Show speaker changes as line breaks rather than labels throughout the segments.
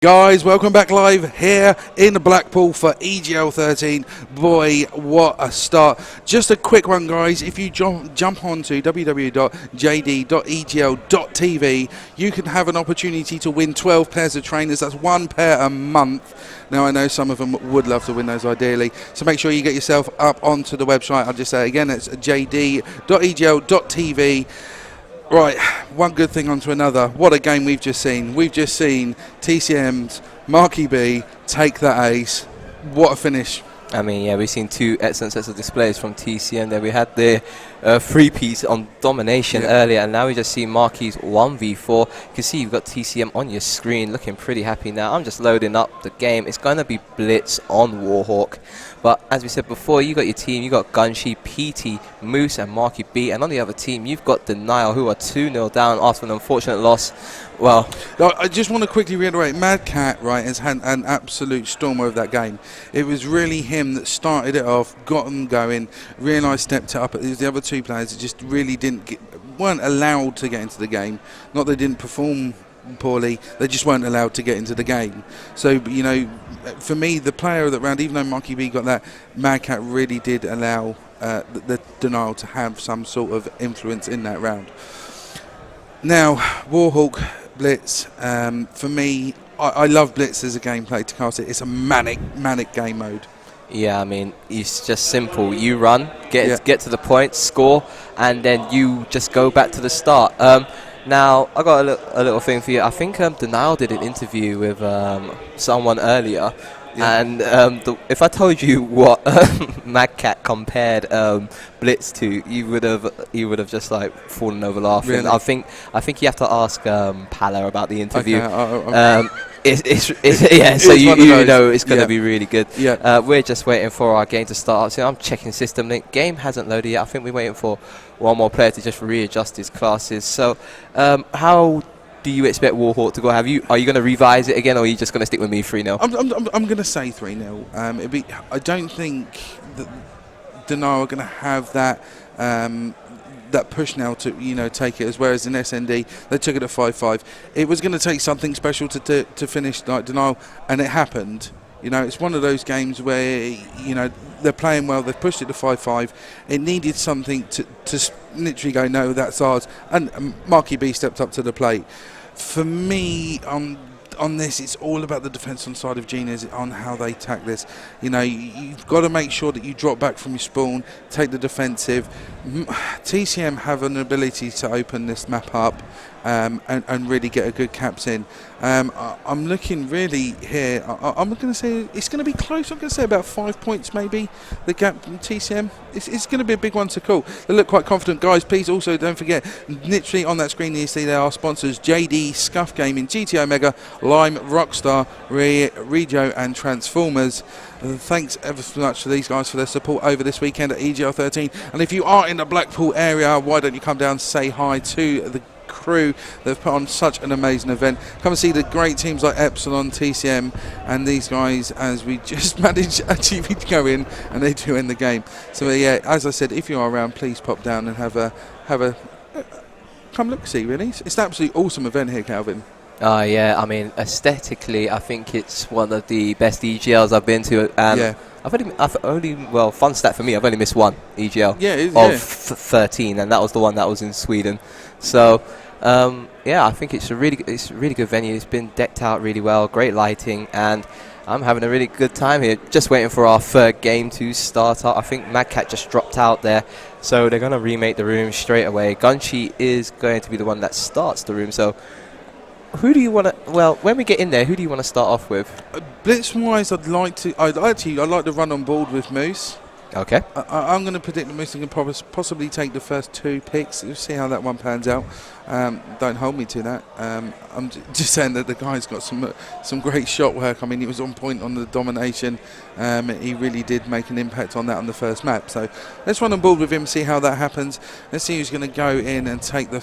Guys, welcome back live here in Blackpool for EGL13. Boy, what a start. Just a quick one, guys. If you jump onto www.jd.egl.tv, you can have an opportunity to win 12 pairs of trainers. That's one pair a month. Now, I know some of them would love to win those ideally, so make sure you get yourself up onto the website. I'll just say it again, it's jd.egl.tv. Right, one good thing onto another. What a game we've just seen. We've just seen TCM's Marky B take that ace. What a finish.
I mean, yeah, we've seen two excellent sets of displays from TCM there. We had the three-piece on domination earlier, and now we just see Marky's 1v4. You can see you've got TCM on your screen looking pretty happy now. I'm just loading up the game. It's going to be Blitz on Warhawk. But as we said before, you got your team, you got Gunshi, PT, Moose and Marky B, and on the other team you've got Denial, who are 2-0 down after an unfortunate loss. Well,
I just want to quickly reiterate, Mad Cat, right, has had an absolute stormer of that game. It was really him that started it off, got them going, realised, stepped it up. It was the other two players that just really weren't allowed to get into the game. Not they didn't perform poorly, they just weren't allowed to get into the game. So, you know, for me, the player of that round, even though Marky B got that, Mad Cat really did allow the Denial to have some sort of influence in that round. Now, Warhawk, Blitz, for me, I love Blitz as a gameplay to cast it. It's a manic game mode.
Yeah, I mean, it's just simple. You run, get to the point, score, and then you just go back to the start. Now, I got a little thing for you. I think Denial did an interview with someone earlier, and if I told you what Mad Cat compared Blitz to, you would have just like fallen over laughing.
Really?
I think you have to ask Pala about the interview.
Okay,
So you know it's going to be really good.
Yeah.
We're just waiting for our game to start. So I'm checking system link. Game hasn't loaded yet. I think we're waiting for one more player to just readjust his classes. So how do you expect Warhawk to go? Are you going to revise it again, or are you just going to stick with me 3-0?
I'm going to say 3-0. I don't think that Denial are going to have that that push now to take it, as whereas in SND they took it at 5-5. It was going to take something special to finish like Denial, and it happened. It's one of those games where they're playing well. They've pushed it to 5-5. It needed something to literally go, no, that's ours. And Marky B stepped up to the plate. For me, on this, it's all about the defence on side of Genius, on how they attack this. You've got to make sure that you drop back from your spawn, take the defensive. TCM have an ability to open this map up and really get a good caps in. I'm looking really here. I'm going to say it's going to be close. I'm going to say about 5 points maybe, the gap from TCM. It's going to be a big one to call. They look quite confident. Guys, please also don't forget, literally on that screen you see there are sponsors: JD, Scuf Gaming, GT Omega, Lime, Rockstar, Regio and Transformers. Thanks ever so much to these guys for their support over this weekend at EGL13. And if you are in the Blackpool area, why don't you come down and say hi to the crew that have put on such an amazing event. Come and see the great teams like Epsilon, TCM and these guys, as we just managed actually to go in and they do end the game. So yeah, as I said, if you are around, please pop down and have a come look see. Really, it's an absolutely awesome event here, Calvin.
Yeah, I mean, aesthetically, I think it's one of the best EGLs I've been to, and fun stat for me, I've only missed one EGL of 13, and that was the one that was in Sweden. So I think it's a really good venue. It's been decked out really well, great lighting, and I'm having a really good time here. Just waiting for our third game to start up. I think Mad Cat just dropped out there, so they're going to remake the room straight away. Gunshi is going to be the one that starts the room. So who do you want to? Well, when we get in there, who do you want to start off with?
Blitz-wise, I'd like to run on board with Moose.
Okay.
I'm going to predict that Moose can possibly take the first two picks. We'll see how that one pans out. Don't hold me to that. I'm just saying that the guy's got some great shot work. I mean, he was on point on the domination. He really did make an impact on that on the first map. So let's run on board with him, see how that happens. Let's see who's going to go in and take the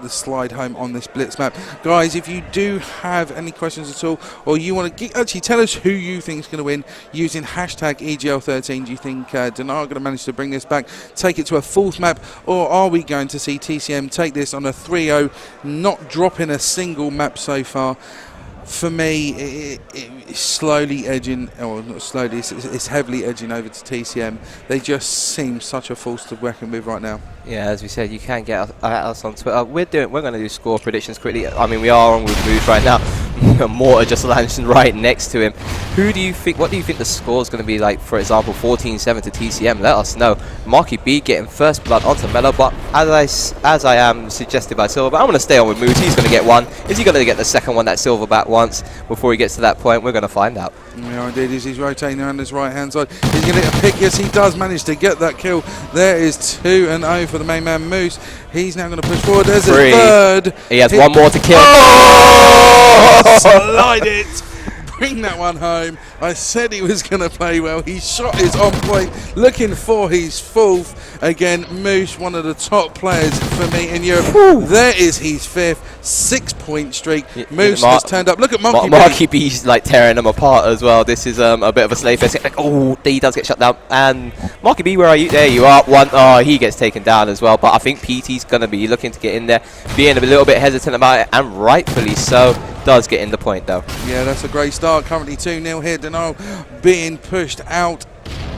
the slide home on this Blitz map. Guys, if you do have any questions at all, or you want to actually tell us who you think is going to win using hashtag EGL13, do you think Denial are going to manage to bring this back, take it to a fourth map, or are we going to see TCM take this on a 3-0, not dropping a single map so far? for me, it's slowly edging, or not slowly, it's heavily edging over to TCM. They just seem such a force to reckon with right now.
Yeah, as we said, you can get us on Twitter. We're going to do score predictions quickly. I mean, we are on with Moose right now. Mortar just landed right next to him. What do you think the score is going to be like? For example, 14-7 to TCM. Let us know. Marky B getting first blood onto Mello, but as I am suggested by Silverback, I'm going to stay on with Moose. He's going to get one. Is he going to get the second one that Silverback wants before he gets to that point? We're going to find out.
Yeah, indeed. He's rotating around his right hand side. He's going to get a pick. Yes, he does manage to get that kill. There is 2-0 for the main man Moose. He's now going to push forward. There's a third.
He has one more to kill.
Oh! Slide it. Bring that one home. I said he was going to play well. His shot is on point, looking for his fourth. Again, Moose, one of the top players for me in Europe. There is his fifth 6-point streak. Moose has turned up. Look at
Marky B's like tearing them apart as well. This is a bit of a slave fest. Oh, he does get shut down. And Marky B, where are you? There you are. One. Oh, he gets taken down as well. But I think PT's going to be looking to get in there, being a little bit hesitant about it, and rightfully so. Does get in the point though.
Yeah, that's a great start. Currently 2-0 here. Denial being pushed out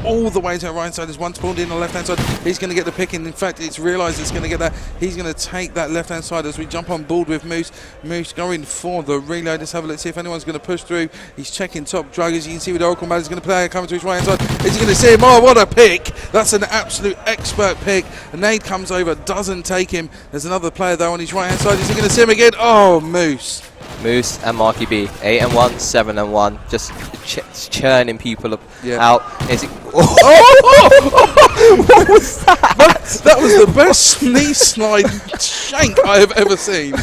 all the way to the right side. There's one spawned in on the left hand side. He's going to get the pick in. In fact, it's realised it's going to get that. He's going to take that left hand side as we jump on board with Moose. Moose going for the reload. Let's have a look, see if anyone's going to push through. He's checking top drug. As you can see with Oracle Man, he's going to play coming to his right hand side. Is he going to see him? Oh, what a pick! That's an absolute expert pick. A nade comes over, doesn't take him. There's another player though on his right hand side. Is he going to see him again? Oh, Moose
and Marky B, 8-1, 7-1, just churning people out. Is it? What was that?
That was the best knee slide shank I have ever seen.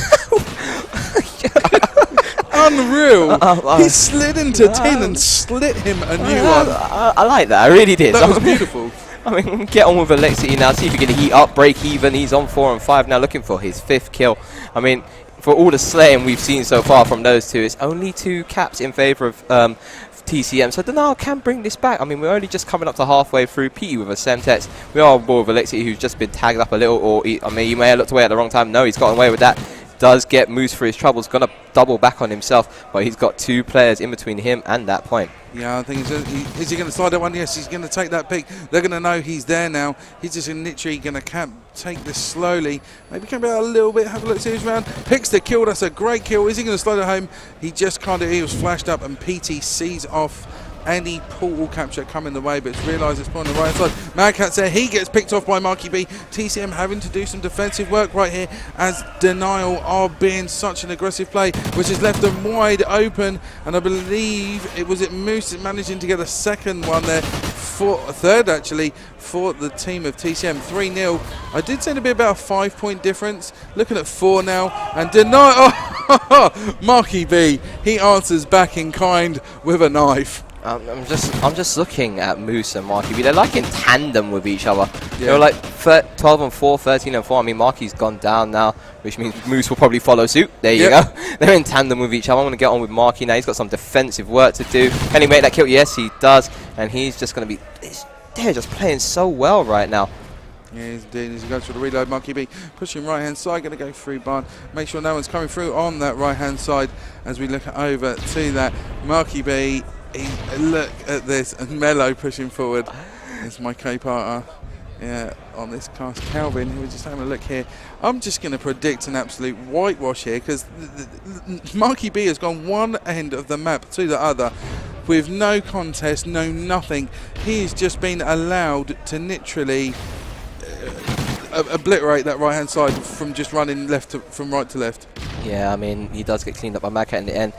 Unreal. He slid into tin and slit him a new one.
I like that. I really did.
That was beautiful.
I mean, get on with Alexi now. See if he can heat up, break even. He's on 4 and 5 now, looking for his 5th kill. I mean, for all the slaying we've seen so far from those two, it's only 2 caps in favour of TCM. So Denial can bring this back. I mean, we're only just coming up to halfway through. PT with a Semtex. We are on board with Alexi, who's just been tagged up a little. Or he may have looked away at the wrong time. No, he's gotten away with that. Does get Moose for his troubles. Going to double back on himself. But he's got 2 players in between him and that point.
Yeah, I think is he going to slide that one? Yes, he's going to take that pick. They're going to know he's there now. He's just literally going to take this slowly. Maybe come out a little bit, have a look, see who's around. Picks the kill, that's a great kill. Is he going to slide it home? He just can't do it. He was flashed up and PT sees off any portal capture coming the way, but it's realised it's on the right side. Madcat's there, he gets picked off by Marky B. TCM having to do some defensive work right here as Denial are being such an aggressive play, which has left them wide open, and I believe it was Moose managing to get a second one there, third actually, for the team of TCM. 3-0. I did say it'd be about a 5-point difference. Looking at 4 now, and Denial, Marky B, he answers back in kind with a knife.
I'm just looking at Moose and Marky B. They're like in tandem with each other.
Yeah.
They're like 12 and 4, 13 and 4. I mean, Marky's gone down now, which means Moose will probably follow suit. There you go. They're in tandem with each other. I'm going to get on with Marky now. He's got some defensive work to do. Can he make that kill? Yes, he does. And he's just going to be... They're just playing so well right now.
Yeah, he's indeed. As he goes for the reload, Marky B pushing right hand side, going to go through barn. Make sure no one's coming through on that right hand side as we look over to that. Marky B, look at this, and Mello pushing forward. It's my co-partner on this cast, Calvin. We're just having a look here. I'm just going to predict an absolute whitewash here because Marky B has gone one end of the map to the other with no contest, no nothing. He's just been allowed to literally obliterate that right hand side from just running from right to left.
Yeah, I mean, he does get cleaned up by Madcat in the end.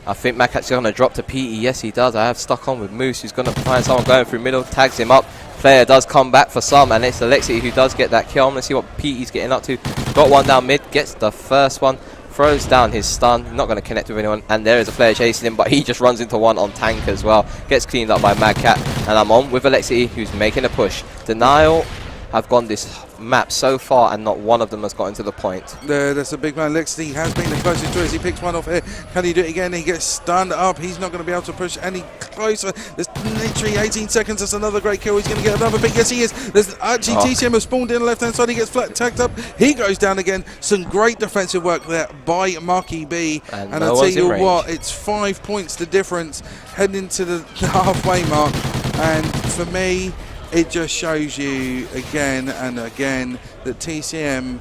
I think Madcat's going to drop to PT. Yes, he does. I have stuck on with Moose, who's going to find someone going through middle, tags him up. Player does come back for some, and it's Alexi who does get that kill. I'm going to see what PT's getting up to. Got one down mid, gets the first one, throws down his stun. Not going to connect with anyone, and there is a player chasing him, but he just runs into one on tank as well. Gets cleaned up by Madcat, and I'm on with Alexi, who's making a push. Denial have gone this map so far, and not one of them has gotten to the point.
That's a big man. Lexi has been the closest to us. He picks one off here. Can he do it again? He gets stunned up. He's not going to be able to push any closer. There's literally 18 seconds. That's another great kill. He's going to get another pick. Yes, he is. There's actually TCM has spawned in the left-hand side. He gets flat tagged up. He goes down again. Some great defensive work there by Marky B. And I'll tell you what, it's 5 points the difference heading into the halfway mark. And for me, it just shows you again and again that TCM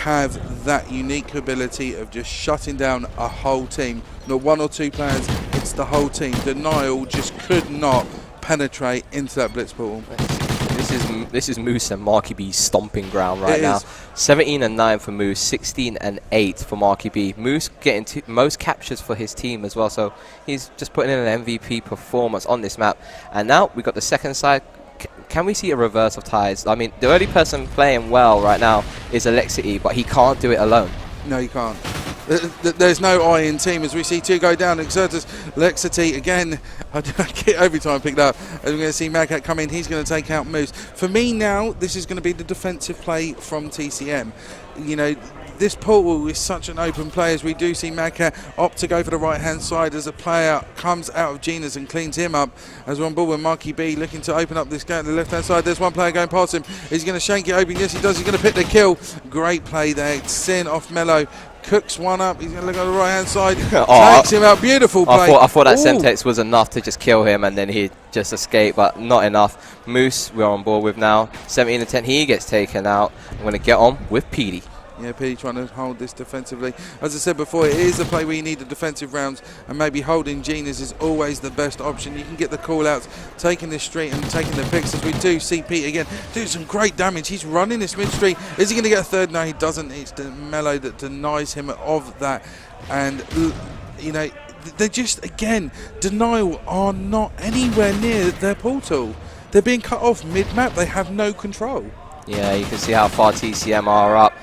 have that unique ability of just shutting down a whole team. Not one or two players, it's the whole team. Denial just could not penetrate into that blitz portal.
This is Moose and Marky B's stomping ground right now. 17-9 for Moose, 16-8 for Marky B. Moose getting most captures for his team as well, so he's just putting in an MVP performance on this map. And now we got the second side. Can we see a reverse of ties? I mean, the only person playing well right now is Alexity, but he can't do it alone.
No, he can't. There's no I in team as we see two go down. Exertus, Alexity again. Every time I pick that up, we're going to see Magcat come in. He's going to take out Moose. For me now, this is going to be the defensive play from TCM. You know, this portal is such an open play as we do see Magcat opt to go for the right-hand side as a player comes out of Gina's and cleans him up. As we're on board with Marky B looking to open up this gate on the left-hand side. There's one player going past him. He's going to shank it open. Yes, he does. He's going to pick the kill. Great play there. Sin off Mello. Cooks one up. He's going to look on the right-hand side. Takes him out. Beautiful play.
I thought that Semtex was enough to just kill him and then he'd just escape, but not enough. Moose, we're on board with now. 17-10. He gets taken out. I'm going to get on with PD.
Yeah, PD trying to hold this defensively. As I said before, it is a play where you need the defensive rounds, and maybe holding Genius is always the best option. You can get the call-outs, taking the street and taking the picks, as we do see Pete again do some great damage. He's running this mid-street. Is he going to get a third? No, he doesn't. It's the Mello that denies him of that. And, you know, they just, again, Denial are not anywhere near their portal. They're being cut off mid-map. They have no control.
Yeah, you can see how far TCM are up.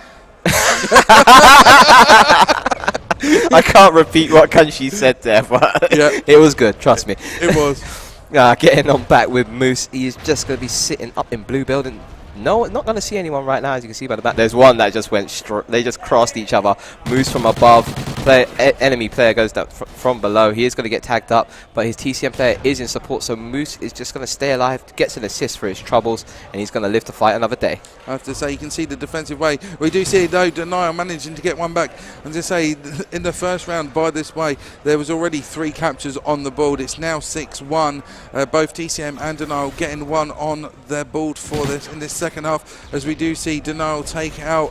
I can't repeat what Kanshi said there, but it was good, trust me.
It was.
Getting on back with Moose, he's just going to be sitting up in blue building. No, not going to see anyone right now, as you can see by the back. There's one that just went they just crossed each other. Moose from above. Enemy player goes down from below. He is going to get tagged up, but his TCM player is in support, so Moose is just going to stay alive, gets an assist for his troubles, and he's going to live to fight another day.
I have to say, you can see the defensive way. We do see, though, Denial managing to get one back. And to say, in the first round, by this way, there was already 3 captures on the board. It's now 6-1. Both TCM and Denial getting one on their board for this in this second half, as we do see Denial take out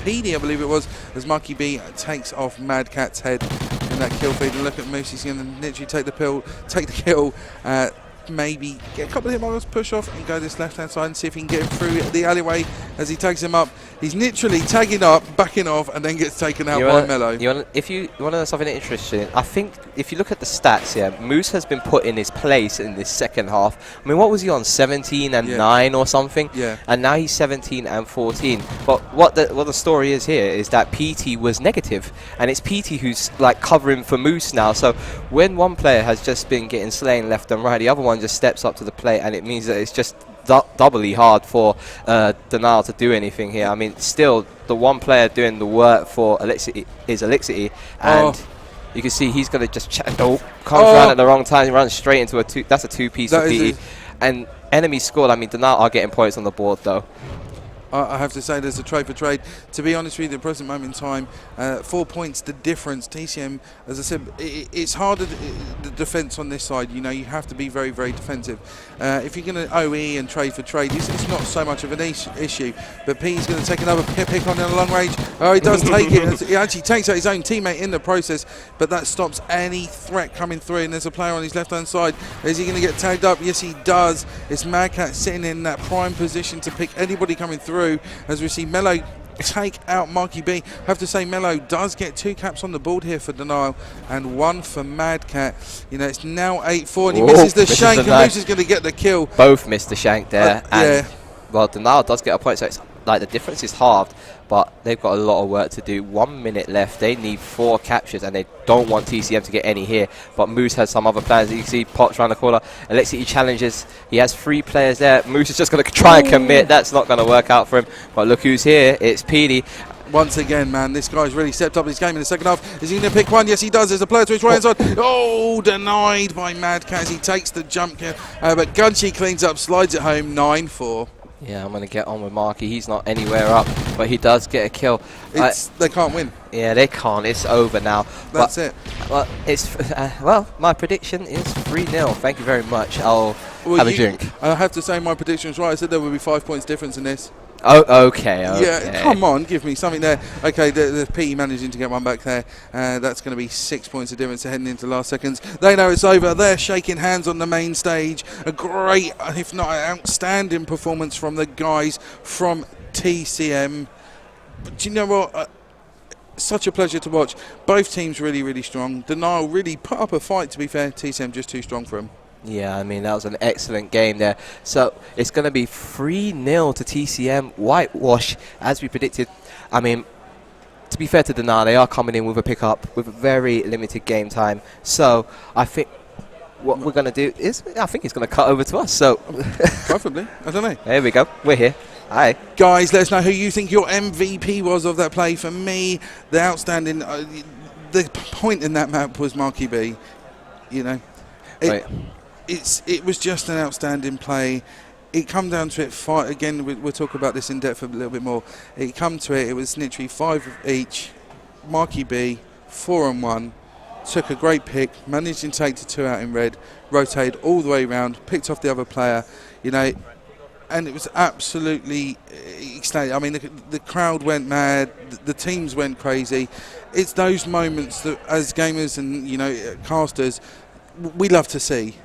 PD, I believe it was, as Monkey B takes off Mad Cat's head in that kill feed. And look at Moose, he's going to literally take the kill, maybe get a couple of hit markers, push off and go this left hand side and see if he can get him through the alleyway as he tags him up. He's literally tagging up, backing off, and then gets taken out by Mello.
If you want to know something interesting, I think if you look at the stats here, Moose has been put in his place in this second half. I mean, what was he on, 17-9 or something?
Yeah.
And now he's 17-14. But what the story is here is that PT was negative, and it's PT who's like covering for Moose now. So when one player has just been getting slain left and right, the other one just steps up to the plate, and it means that it's just doubly hard for Denial to do anything here. I mean, still, the one player doing the work for Alexity is Alexity, and you can see he's going to just comes around at the wrong time. He runs straight into a that's a two-piece for PT. And enemy scored. I mean, Denial are getting points on the board, though.
I have to say there's a trade for trade. To be honest with you, at the present moment in time, 4 points the difference. TCM, as I said, it's harder, the defence on this side. You know, you have to be very, very defensive. If you're going to OE and trade for trade, it's not so much of an issue. But P's going to take another pick on in a long range. Oh, he does take it. He actually takes out his own teammate in the process, but that stops any threat coming through. And there's a player on his left-hand side. Is he going to get tagged up? Yes, he does. It's Madcat sitting in that prime position to pick anybody coming through. As we see Mello take out Marky B. I have to say, Mello does get 2 caps on the board here for Denial and 1 for Mad Cat. You know, it's now 8-4, and he misses the shank, and Moose is going to get the kill.
Both missed the shank there. And well, Denial does get a point, so it's like the difference is halved, but they've got a lot of work to do. 1 minute left. They need 4 captures, and they don't want TCM to get any here. But Moose has some other plans. You can see Potts around the corner. Alexity challenges. He has 3 players there. Moose is just going to try and commit. That's not going to work out for him. But look who's here. It's PD.
once again, man, this guy's really stepped up his game in the second half. Is he going to pick one? Yes, he does. There's a player to his right hand side. Oh, denied by Mad Kaz. He takes the jump kill, but Gunchi cleans up, slides it home, 9-4.
Yeah, I'm going to get on with Marky. He's not anywhere up, but he does get a kill.
They can't win.
Yeah, they can't. It's over now.
That's it.
Well, my prediction is 3-0. Thank you very much. I'll have a drink.
I have to say my prediction was right. I said there would be 5 points difference in this.
Oh, okay.
Yeah, come on, give me something there. Okay, the PE managing to get one back there. That's going to be 6 points of difference heading into the last seconds. They know it's over. They're shaking hands on the main stage. A great, if not an outstanding performance from the guys from TCM. But do you know what? Such a pleasure to watch. Both teams really, really strong. Denial really put up a fight, to be fair. TCM just too strong for them.
Yeah, I mean, that was an excellent game there. So it's going to be 3-0 to TCM. Whitewash, as we predicted. I mean, to be fair to Denial, they are coming in with a pickup with a very limited game time. So I think what we're going to do is, I think it's going to cut over to us. So
Preferably. I don't know.
There we go. We're here. Hi.
Guys, let us know who you think your MVP was of that play. For me, the outstanding, the point in that map was Marky B. You know, it was just an outstanding play. It come down to it. Again, we'll talk about this in depth a little bit more. It come to it. It was literally 5 each. Marky B, 4-on-1. Took a great pick, managed to take to 2 out in red, rotated all the way around, picked off the other player. You know. And it was absolutely ecstatic. I mean, the crowd went mad. The teams went crazy. It's those moments that, as gamers and casters, we love to see.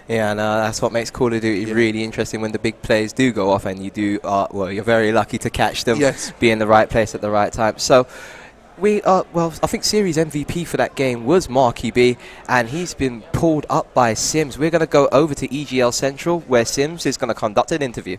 Yeah, and that's what makes Call of Duty really interesting when the big plays do go off, and you're very lucky to catch them, be in the right place at the right time. So. I think Series MVP for that game was Marky B, and he's been pulled up by Sims. We're going to go over to EGL Central, where Sims is going to conduct an interview.